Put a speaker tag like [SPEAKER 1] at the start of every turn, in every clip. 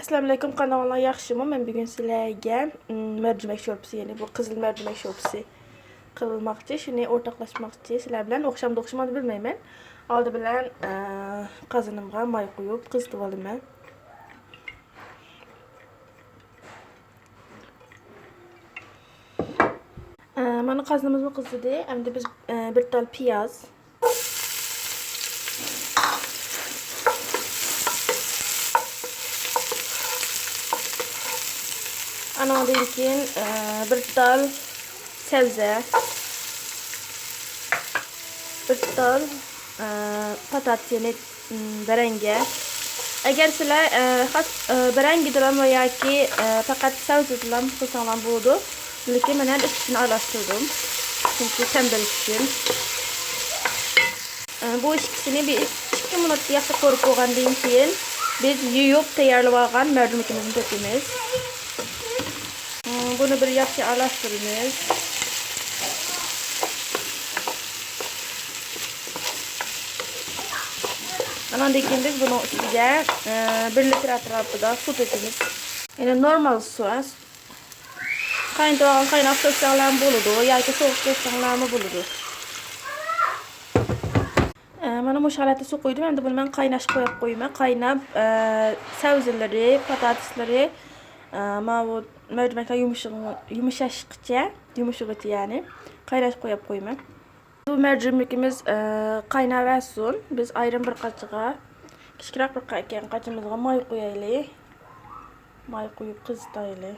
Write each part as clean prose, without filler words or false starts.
[SPEAKER 1] Assalamu alaykum kanalına yaxşımı? Mən bugün sizlərə mərcimək şorpası, yəni bu qızıl mərcimək şorpası qırılmaqçı, şimdi ortaqlaşmaqçı sizlər bilən oxşamdı oxşamadı bilməyəm. Aldı bilən qazanımğa may qoyub qızdım alım mən. Mana qazanımızı qızdı. Həm də biz bir dal piyaz, Anadolu için bir dal sebze, bir dal patates yani berenge. Eğer sizler berenge dilan veya ki fakat sebze dilan kısalan buldu. Lakin ben her ikisini araştırdım. Çünkü tembel için. Bu ikisini bir 2 minut yaxşı korup koyğandan keyin biz yuyup tayarlagan mercimekimizni dökemiz. Bunu bir yaxşı araştırırız. Ondan keyin biz bunu üstüne 1 litre atrafında su dökemiz. Yani normal su. Kaynak söksanlar buludu. Ya ki soğuk söksanlar mı buludu. Bana bu şalatı su koydum. Hem de bunu ben kaynaş koyup koyma. Kaynap sebzeleri, patatesleri bu mercimekler yumuşaştıkça yani kaynaş koyup koyma. Bu mercimekimiz kaynaversin. Biz ayrım bir kaçığa küçük bir kaçımızga may koyaylı. May koyup kıztaylı.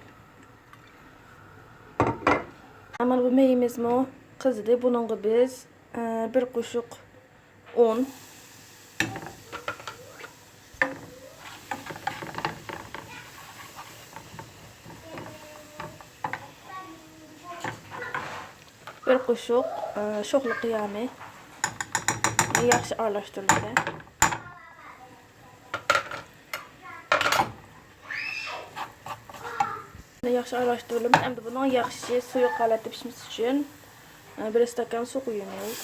[SPEAKER 1] Ama bu meyimiz mi kızdı. Bunun biz bir kuşuk un, bir kuşuk şoxlu qiyamı yaxşı aralashtirildi. Yaxşı aralashtirilib, endi bunun yaxşı suyu holatda pishmasi uchun bir stakan su qo'yamiz.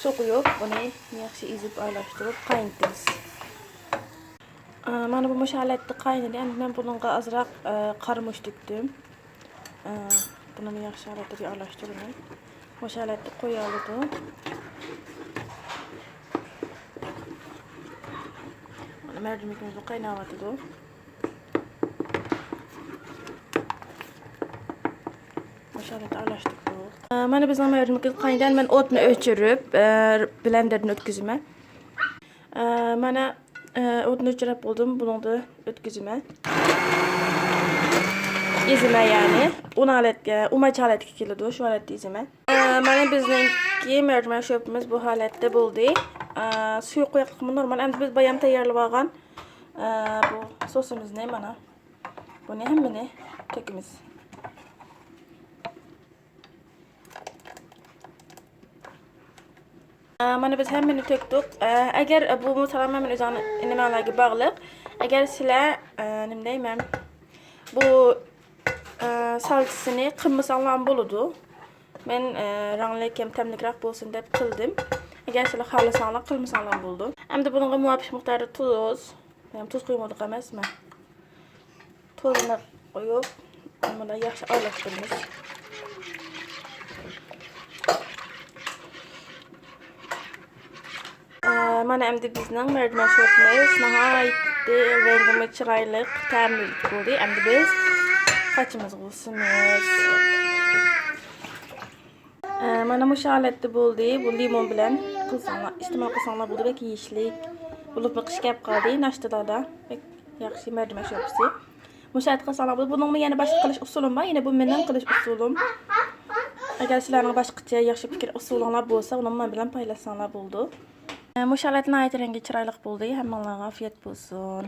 [SPEAKER 1] Su qo'yib, buni yaxshi ezib aralashtirib qaynatamiz. Mana bu holatda qaynadi. Endi men bunga azroq qarmosh döktüm. Bunu yaxshi holatda bir aralashtirdim. Bu holatda qo'yiladi. Mana mercimekimiz qaynayotir. Şöyle aralashtirib. Mana bizning mercimekimiz qaynagan. Men o'tni o'chirib, blenderdan o'tkazima. Mana o'tni o'chirib bo'ldim. Buni da o'tkazima. Ezima yani. Umaç holatga keladi. Shu holatda ezima. Mana bizningki mercimek şorpamiz bu holatda bo'ldi. Suyu qo'yaqmi normal. Endi biz bayam tayyorlab olgan bu sosimizni mana. Buni hammani to'kamiz. Mana biz hammani tökdük. Eğer bu mesela men özünü nimalarga bog'liq. Eğer sizlar nima deyman? Bu salçasını qilmasanlar bo'ladi. Men rangli ham tamlikroq bo'lsin deb qildim. Eğer sizlar xohlasanlar qilmasanlar bo'ladi. Endi bunga muvofiq miqdorda tuz, men tuz qo'ymadik emasmi? Tuzni qo'yib, buni yaxshi aralashtiramiz. Mana endi bizning mercimek şorpamiz nihoyatda rangimiz chiroyli, ta'mli bo'ldi. Endi biz qochimizni qilamiz. Mana bu holatda bo'ldi. Bu limon bilan qilsanlar, iste'mol qilsanlar bo'ldi. Bek yeyishlik bo'lib qish kelib qoldi. Nashtalarda yaxshi mercimek şorpasi. Mushat qilsanlar bo'ldi. Buning yana boshqa qilish usulim bor. Yine bu mening qilish usulim. Agar sizlarning boshqacha yaxshi fikr usulinglar bo'lsa, uni men bilan paylaşsanlar bo'ldi. Bu şalat nihoyat rangi chiroyli bo'ldi. Hammalarga afiyat bo'lsin.